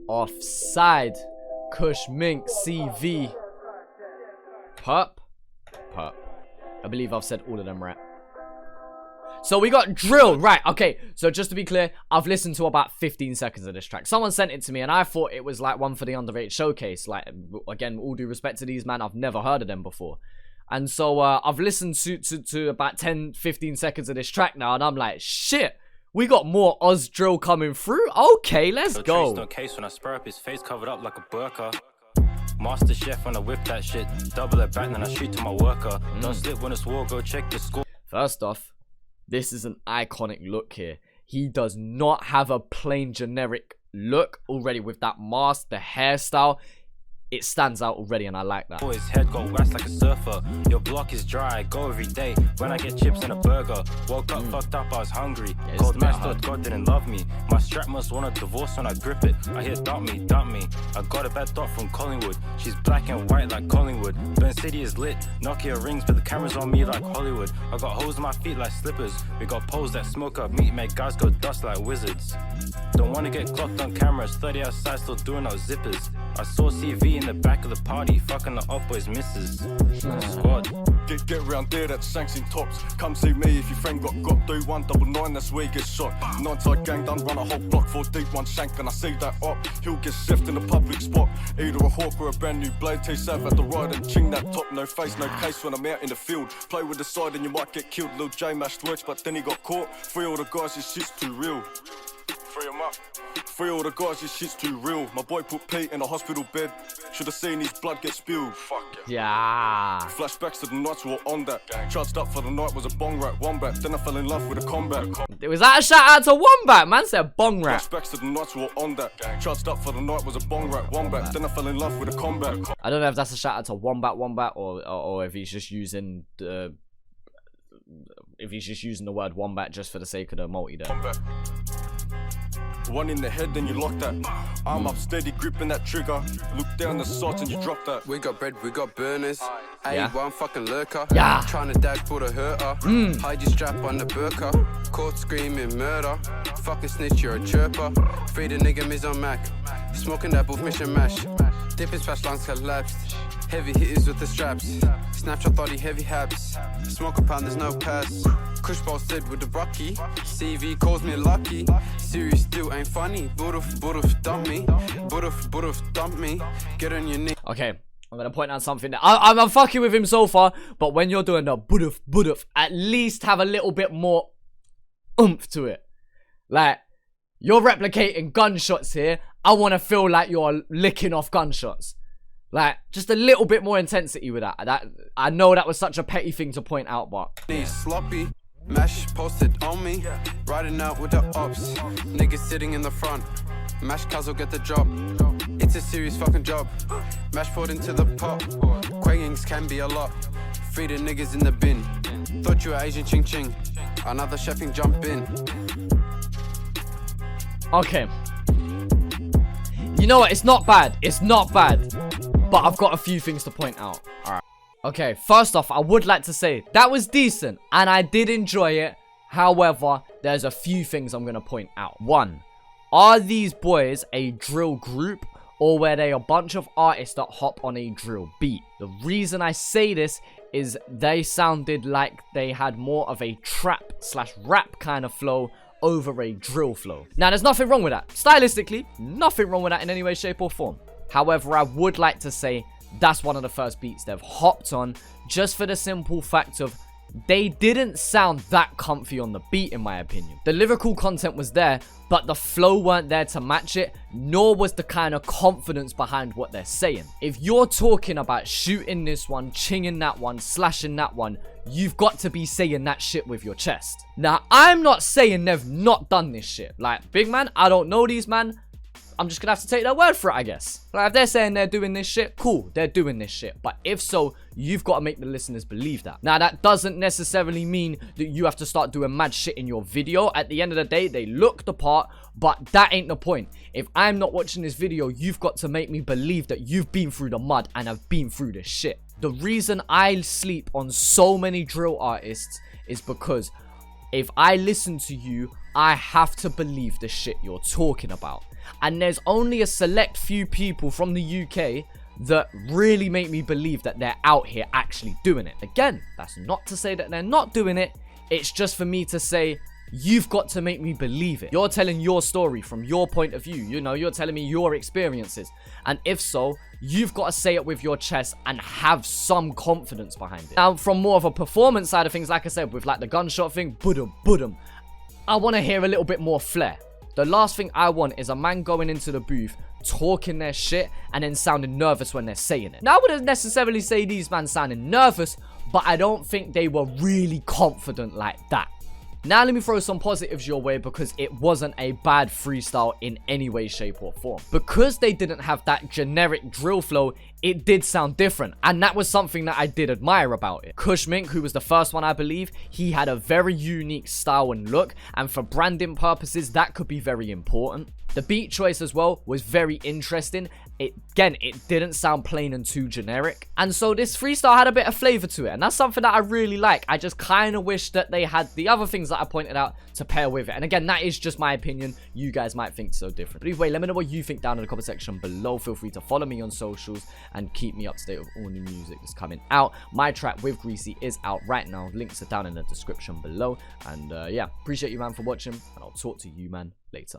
Offside. Kush Mink. CV. Purpp. I believe I've said all of them right. So we got drill, right? Okay, so just to be clear, I've listened to about 15 seconds of this track. Someone sent it to me and I thought it was like one for the underrated showcase. Like, again, all due respect to these, man, I've never heard of them before. And so I've listened to about 10-15 seconds of this track now, and I'm like, shit, we got more Oz drill coming through. Okay, let's go. No case when I spur up his face covered up like a burqa. Master chef when I whip that shit, double it back then I shoot to my worker. Don't slip when it's war, go check the score. First off, this is an iconic look here. He does not have a plain generic look already with that mask, the hairstyle. It stands out already, and I like that. His head got waxed like a surfer. Your block is dry, go every day. When I get chips and a burger, woke up fucked up, I was hungry. Cold match thought God didn't love me. My strap must want a divorce when I grip it. I hear dump me. I got a bad thought from Collingwood. She's black and white like Collingwood. Burn City is lit, Nokia rings, but the camera's on me like Hollywood. I got holes in my feet like slippers. We got poles that smoke up meat, make guys go dust like wizards. Don't wanna get clocked on cameras, 30 outside still doing those zippers. I saw CV in the back of the party, fucking the up boys misses. Squad. Get round there, that's sanction tops. Come see me if your friend got 199, that's where you get shot. Nine-side gang done, run a whole block, 4 deep, 1 shank, and I see that up. He'll get chefed in a public spot. Either a hawk or a brand new blade. T-Sav at the ride and ching that top. No face, no case when I'm out in the field. Play with the side and you might get killed. Lil J mashed works, but then he got caught. Free all the guys, this shit's too real. Free him up. Free all the guys, this shit's too real. My boy put Pete in a hospital bed. Should've seen his blood get spilled. Fuck yeah. Flashbacks to the nights we were on that. Charged up for the night was a bong rat, wombat. Then I fell in love with a combat. Was that a shout out to Wombat? Man said bong rat. Flashbacks to the nights we were on that. Charged up for the night was a bong rat, wombat. Then I fell in love with a combat. I don't know if that's a shout out to Wombat or if he's just using the word wombat just for the sake of the multi there. Combat. One in the head, then you lock that. I'm up steady, gripping that trigger. Look down the sights and you drop that. We got bread, we got burners. Yeah. A1 fucking lurker. Yeah. Trying to dash for the hurter. Hide your strap on the burqa. Caught screaming murder. Fucking snitch, you're a chirper. Free the nigga Miz on Mac. Smoking that buff mission mash. Dip his flash lungs collapsed. Heavy hitters with the straps. Snapshot thought he heavy habs. Smoke a pound, there's no pass. Kush bolstered with the Rocky. CV calls me lucky. Serious still ain't funny. Buduf, dump me. Buduf, dump me. Get on your knee. Okay, I'm gonna point out something that I'm fucking with him so far, but when you're doing the buduf, at least have a little bit more oomph to it. Like, you're replicating gunshots here. I want to feel like you're licking off gunshots. Like, just a little bit more intensity with that. I know that was such a petty thing to point out, but Sloppy. Mash posted on me. Riding out with the ops. Niggas sitting in the front. Mash Chazza get the job. It's a serious fucking job. Mash poured into the pot. Quangings can be a lot. Free the niggas in the bin. Thought you were Asian ching ching. Another chefing jump in. okay. You know what? It's not bad. It's not bad. But I've got a few things to point out. Alright. Okay, first off, I would like to say that was decent and I did enjoy it. However, there's a few things I'm going to point out. One, are these boys a drill group or were they a bunch of artists that hop on a drill beat? The reason I say this is they sounded like they had more of a trap/rap kind of flow over a drill flow. Now, there's nothing wrong with that. Stylistically, nothing wrong with that in any way, shape or form. However, I would like to say that's one of the first beats they've hopped on just for the simple fact of they didn't sound that comfy on the beat, in my opinion. The lyrical content was there, but the flow weren't there to match it, nor was the kind of confidence behind what they're saying. If you're talking about shooting this one, chinging that one, slashing that one, you've got to be saying that shit with your chest. Now, I'm not saying they've not done this shit. Like, big man, I don't know these man. I'm just gonna have to take their word for it, I guess. Like, if they're saying they're doing this shit, cool, they're doing this shit. But if so, you've got to make the listeners believe that. Now, that doesn't necessarily mean that you have to start doing mad shit in your video. At the end of the day, they look the part, but that ain't the point. If I'm not watching this video, you've got to make me believe that you've been through the mud and have been through this shit. The reason I sleep on so many drill artists is because if I listen to you, I have to believe the shit you're talking about. And there's only a select few people from the UK that really make me believe that they're out here actually doing it. Again, that's not to say that they're not doing it. It's just for me to say, you've got to make me believe it. You're telling your story from your point of view. You know, you're telling me your experiences. And if so, you've got to say it with your chest and have some confidence behind it. Now, from more of a performance side of things, like I said, with like the gunshot thing, budum, budum, I want to hear a little bit more flair. The last thing I want is a man going into the booth, talking their shit, and then sounding nervous when they're saying it. Now, I wouldn't necessarily say these men sounding nervous, but I don't think they were really confident like that. Now, let me throw some positives your way, because it wasn't a bad freestyle in any way, shape, or form. Because they didn't have that generic drill flow, it did sound different, and that was something that I did admire about it. Kush Mink, who was the first one, I believe, he had a very unique style and look, and for branding purposes, that could be very important. The beat choice as well was very interesting. It didn't sound plain and too generic. And so this freestyle had a bit of flavor to it, and that's something that I really like. I just kind of wish that they had the other things that I pointed out to pair with it. And again, that is just my opinion. You guys might think so different. But either way, let me know what you think down in the comment section below. Feel free to follow me on socials and keep me up to date with all new music that's coming out. My track with Greesy is out right now. Links are down in the description below. And yeah, appreciate you, man, for watching, and I'll talk to you, man, later.